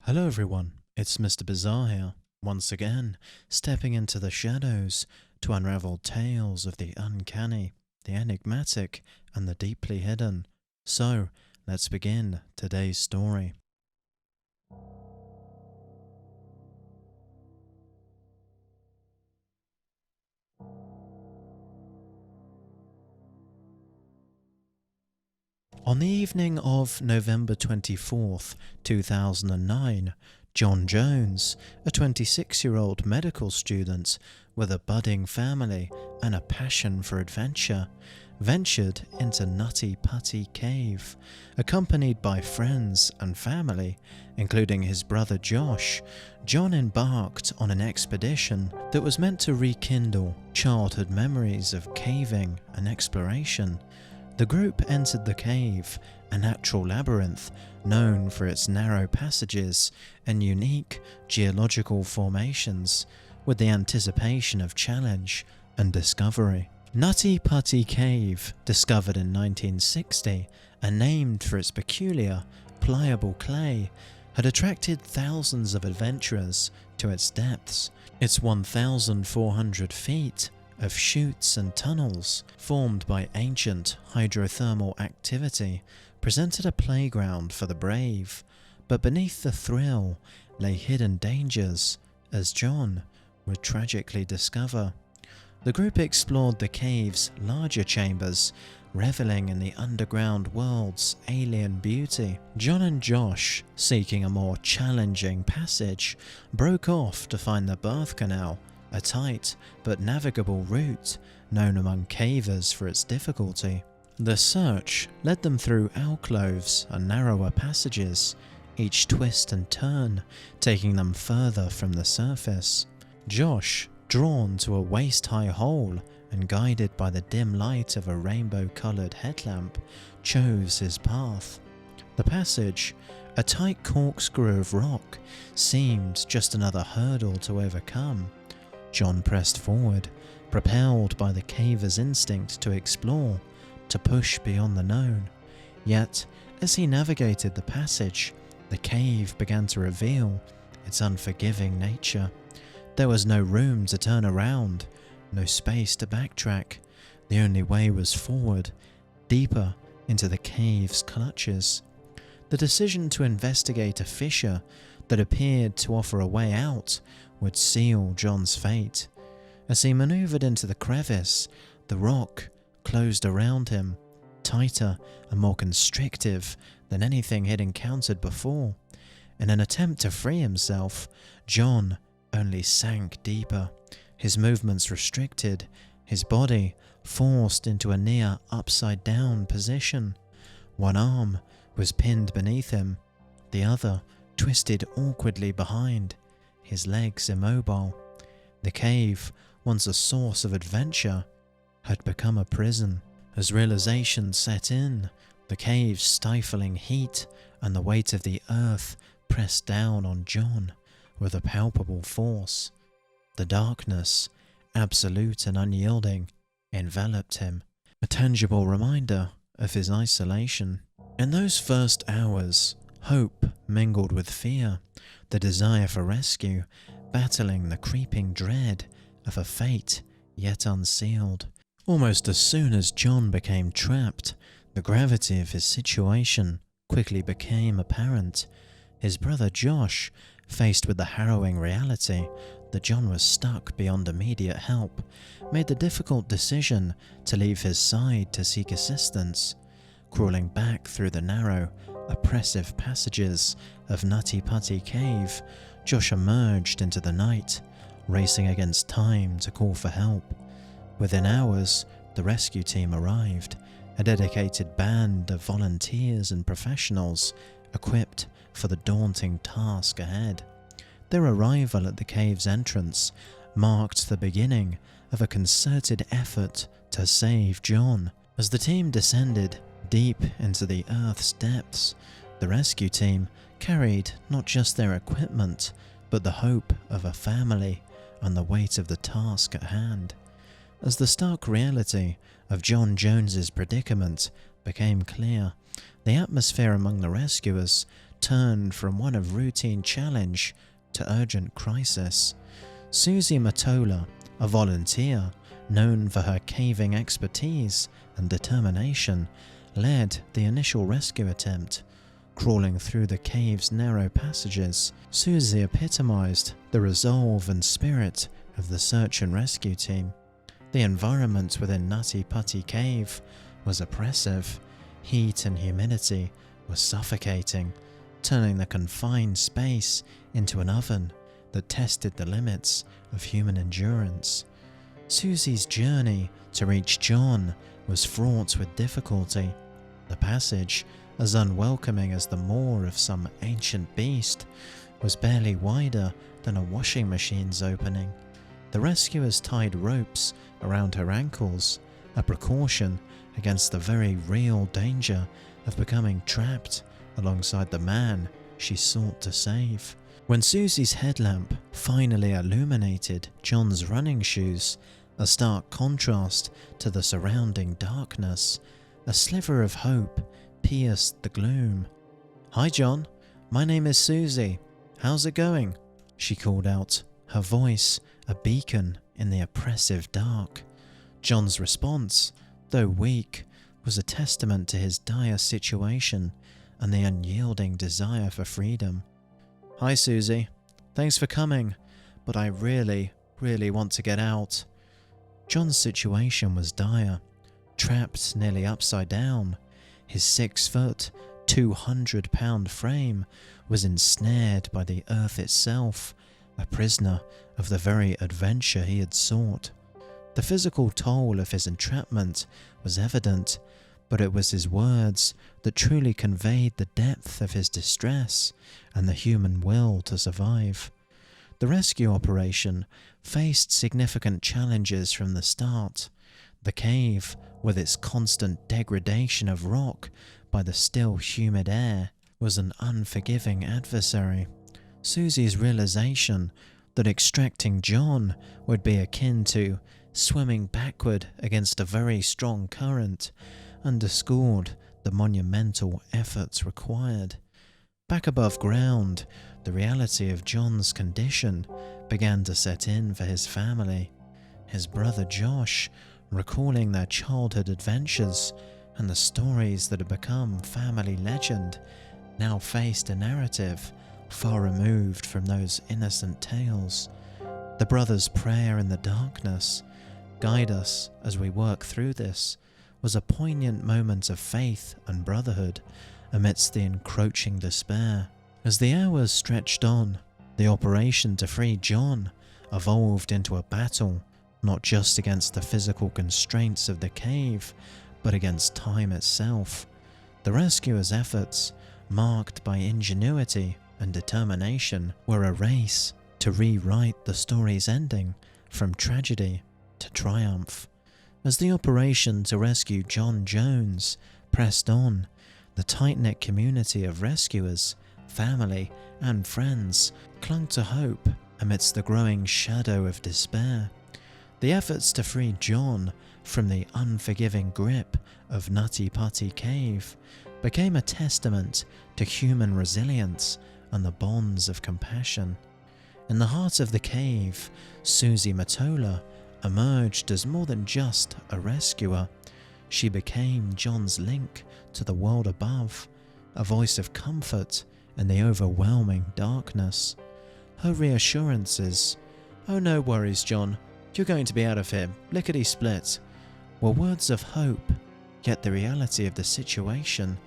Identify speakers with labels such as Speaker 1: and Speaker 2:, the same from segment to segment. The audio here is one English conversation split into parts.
Speaker 1: Hello everyone, it's Mr. Bizarre here, once again, stepping into the shadows to unravel tales of the uncanny, the enigmatic, and the deeply hidden. So, let's begin today's story. On the evening of November 24th, 2009, John Jones, a 26-year-old medical student with a budding family and a passion for adventure, ventured into Nutty Putty Cave. Accompanied by friends and family, including his brother Josh, John embarked on an expedition that was meant to rekindle childhood memories of caving and exploration. The group entered the cave, a natural labyrinth known for its narrow passages and unique geological formations, with the anticipation of challenge and discovery. Nutty Putty Cave, discovered in 1960 and named for its peculiar, pliable clay, had attracted thousands of adventurers to its depths. Its 1,400 feet of chutes and tunnels formed by ancient hydrothermal activity presented a playground for the brave, but beneath the thrill lay hidden dangers, as John would tragically discover. The group explored the cave's larger chambers, reveling in the underground world's alien beauty. John and Josh, seeking a more challenging passage, broke off to find the birth canal, a tight but navigable route known among cavers for its difficulty. The search led them through alcoves and narrower passages, each twist and turn taking them further from the surface. Josh, drawn to a waist-high hole and guided by the dim light of a rainbow-coloured headlamp, chose his path. The passage, a tight corkscrew of rock, seemed just another hurdle to overcome. John pressed forward, propelled by the caver's instinct to explore, to push beyond the known. Yet, as he navigated the passage, the cave began to reveal its unforgiving nature. There was no room to turn around, no space to backtrack. The only way was forward, deeper into the cave's clutches. The decision to investigate a fissure that appeared to offer a way out would seal John's fate. As he maneuvered into the crevice, the rock closed around him, tighter and more constrictive than anything he'd encountered before. In an attempt to free himself, John only sank deeper, his movements restricted, his body forced into a near upside-down position. One arm was pinned beneath him, the other twisted awkwardly behind, his legs immobile. The cave, once a source of adventure, had become a prison. As realization set in, the cave's stifling heat and the weight of the earth pressed down on John with a palpable force. The darkness, absolute and unyielding, enveloped him, a tangible reminder of his isolation. In those first hours, hope mingled with fear, the desire for rescue, battling the creeping dread of a fate yet unsealed. Almost as soon as John became trapped, the gravity of his situation quickly became apparent. His brother Josh, faced with the harrowing reality that John was stuck beyond immediate help, made the difficult decision to leave his side to seek assistance. Crawling back through the narrow, oppressive passages of Nutty Putty Cave, Josh emerged into the night, racing against time to call for help. Within hours, the rescue team arrived, a dedicated band of volunteers and professionals equipped for the daunting task ahead. Their arrival at the cave's entrance marked the beginning of a concerted effort to save John. As the team descended deep into the Earth's depths, the rescue team carried not just their equipment, but the hope of a family and the weight of the task at hand. As the stark reality of John Jones's predicament became clear, the atmosphere among the rescuers turned from one of routine challenge to urgent crisis. Susie Matola, a volunteer known for her caving expertise and determination, led the initial rescue attempt. Crawling through the cave's narrow passages, Susie epitomized the resolve and spirit of the search and rescue team. The environment within Nutty Putty Cave was oppressive. Heat and humidity were suffocating, turning the confined space into an oven that tested the limits of human endurance. Susie's journey to reach John was fraught with difficulty. The passage, as unwelcoming as the maw of some ancient beast, was barely wider than a washing machine's opening. The rescuers tied ropes around her ankles, a precaution against the very real danger of becoming trapped alongside the man she sought to save. When Susie's headlamp finally illuminated John's running shoes, a stark contrast to the surrounding darkness, a sliver of hope pierced the gloom. "Hi John, my name is Susie. How's it going?" she called out, her voice a beacon in the oppressive dark. John's response, though weak, was a testament to his dire situation and the unyielding desire for freedom. "Hi Susie, thanks for coming, but I really want to get out." John's situation was dire. Trapped nearly upside down, his 6-foot, 200-pound frame was ensnared by the earth itself, a prisoner of the very adventure he had sought. The physical toll of his entrapment was evident, but it was his words that truly conveyed the depth of his distress and the human will to survive. The rescue operation faced significant challenges from the start. The cave, with its constant degradation of rock by the still humid air, was an unforgiving adversary. Susie's realization that extracting John would be akin to swimming backward against a very strong current underscored the monumental efforts required. Back above ground, the reality of John's condition began to set in for his family. His brother Josh, recalling their childhood adventures and the stories that had become family legend, now faced a narrative far removed from those innocent tales. The brother's prayer in the darkness, "Guide us as we work through this," was a poignant moment of faith and brotherhood amidst the encroaching despair. As the hours stretched on, the operation to free John evolved into a battle not just against the physical constraints of the cave, but against time itself. The rescuers' efforts, marked by ingenuity and determination, were a race to rewrite the story's ending from tragedy to triumph. As the operation to rescue John Jones pressed on, the tight-knit community of rescuers, family and friends clung to hope amidst the growing shadow of despair. The efforts to free John from the unforgiving grip of Nutty Putty Cave became a testament to human resilience and the bonds of compassion. In the heart of the cave, Susie Matola emerged as more than just a rescuer. She became John's link to the world above, a voice of comfort in the overwhelming darkness. Her reassurances, "Oh, no worries, John, you're going to be out of here, lickety-split," were words of hope, yet the reality of the situation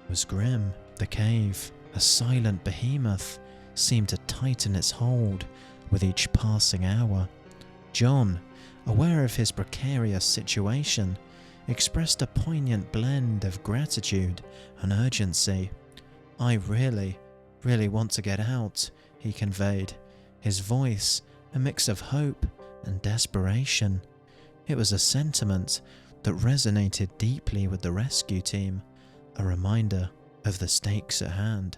Speaker 1: was grim. The cave, a silent behemoth, seemed to tighten its hold with each passing hour. John, aware of his precarious situation, expressed a poignant blend of gratitude and urgency. "I really want to get out," he conveyed, his voice a mix of hope and desperation. It was a sentiment that resonated deeply with the rescue team, a reminder of the stakes at hand.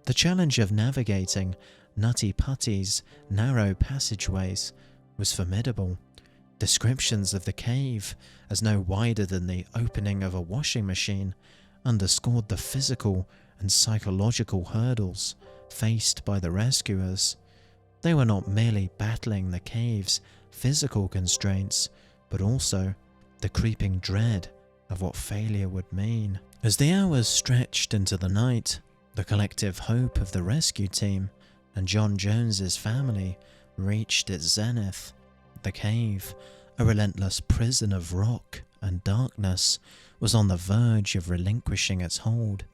Speaker 1: The challenge of navigating Nutty Putty's narrow passageways was formidable. Descriptions of the cave as no wider than the opening of a washing machine underscored the physical and psychological hurdles faced by the rescuers. They were not merely battling the cave's physical constraints, but also the creeping dread of what failure would mean. As the hours stretched into the night, the collective hope of the rescue team and John Jones's family reached its zenith. The cave, a relentless prison of rock and darkness, was on the verge of relinquishing its hold.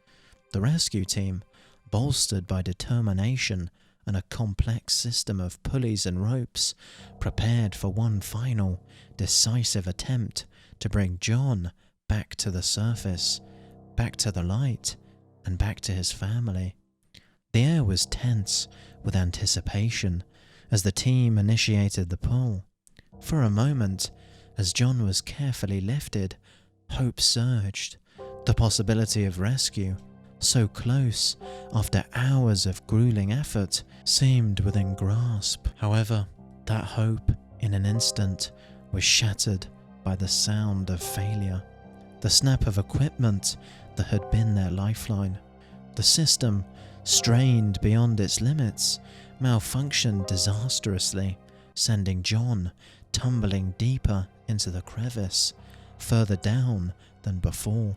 Speaker 1: The rescue team, bolstered by determination and a complex system of pulleys and ropes, prepared for one final, decisive attempt to bring John back to the surface, back to the light, and back to his family. The air was tense with anticipation as the team initiated the pull. For a moment, as John was carefully lifted, hope surged. The possibility of rescue, so close after hours of grueling effort, seemed within grasp. However, that hope in an instant was shattered by the sound of failure. The snap of equipment that had been their lifeline. The system, strained beyond its limits, malfunctioned disastrously, sending John tumbling deeper into the crevice, further down than before.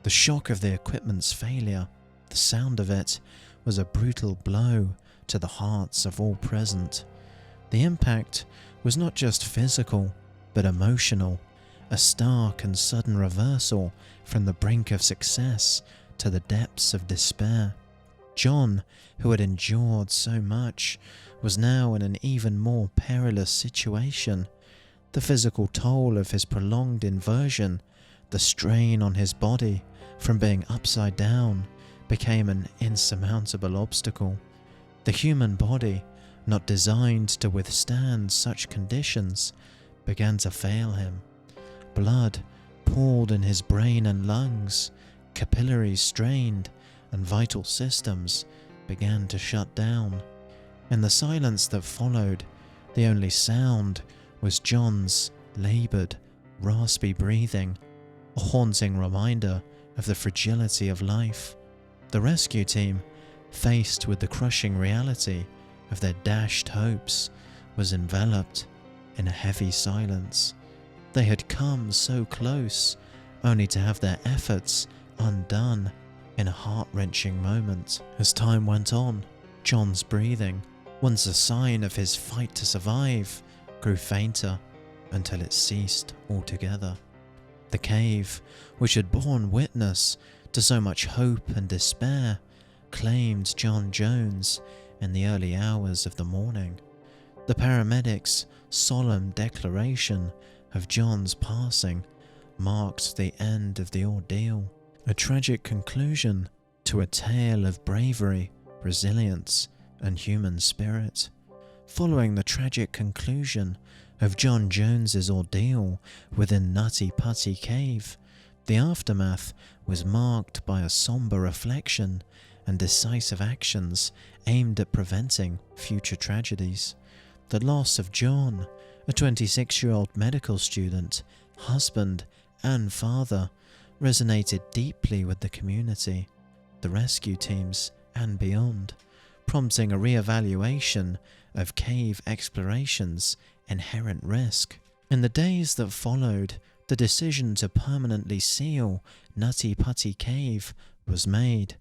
Speaker 1: The shock of the equipment's failure, the sound of it, was a brutal blow to the hearts of all present. The impact was not just physical, but emotional, a stark and sudden reversal from the brink of success to the depths of despair. John, who had endured so much, was now in an even more perilous situation. The physical toll of his prolonged inversion, the strain on his body from being upside down, became an insurmountable obstacle. The human body, not designed to withstand such conditions, began to fail him. Blood pooled in his brain and lungs, capillaries strained, and vital systems began to shut down. In the silence that followed, the only sound was John's laboured, raspy breathing, a haunting reminder of the fragility of life. The rescue team, faced with the crushing reality of their dashed hopes, was enveloped in a heavy silence. They had come so close, only to have their efforts undone in a heart-wrenching moment. As time went on, John's breathing, once a sign of his fight to survive, grew fainter until it ceased altogether. The cave, which had borne witness to so much hope and despair, claimed John Jones in the early hours of the morning. The paramedics' solemn declaration of John's passing marked the end of the ordeal, a tragic conclusion to a tale of bravery, resilience, and human spirit. Following the tragic conclusion of John Jones's ordeal within Nutty Putty Cave, the aftermath was marked by a somber reflection and decisive actions aimed at preventing future tragedies. The loss of John, a 26-year-old medical student, husband, and father, resonated deeply with the community, the rescue teams, and beyond, prompting a re-evaluation of cave exploration's inherent risk. In the days that followed, the decision to permanently seal Nutty Putty Cave was made.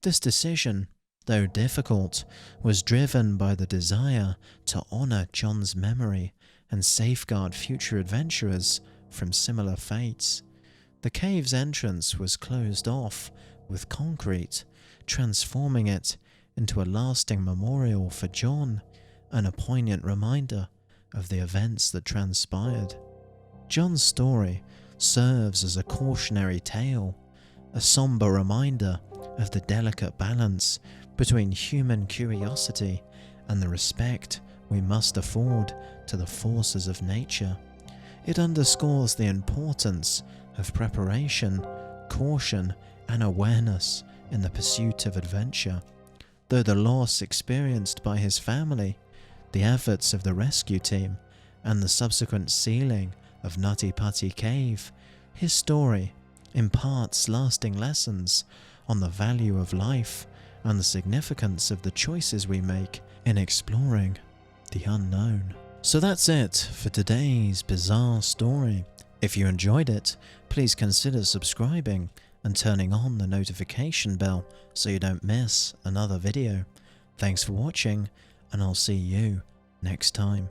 Speaker 1: This decision, though difficult, was driven by the desire to honour John's memory and safeguard future adventurers from similar fates. The cave's entrance was closed off with concrete, transforming it into a lasting memorial for John and a poignant reminder of the events that transpired. John's story serves as a cautionary tale, a somber reminder of the delicate balance between human curiosity and the respect we must afford to the forces of nature. It underscores the importance of preparation, caution, and awareness in the pursuit of adventure. Though the loss experienced by his family, the efforts of the rescue team, and the subsequent sealing of Nutty Putty Cave, his story imparts lasting lessons on the value of life and the significance of the choices we make in exploring the unknown. So that's it for today's bizarre story. If you enjoyed it, please consider subscribing and turning on the notification bell so you don't miss another video. Thanks for watching, and I'll see you next time.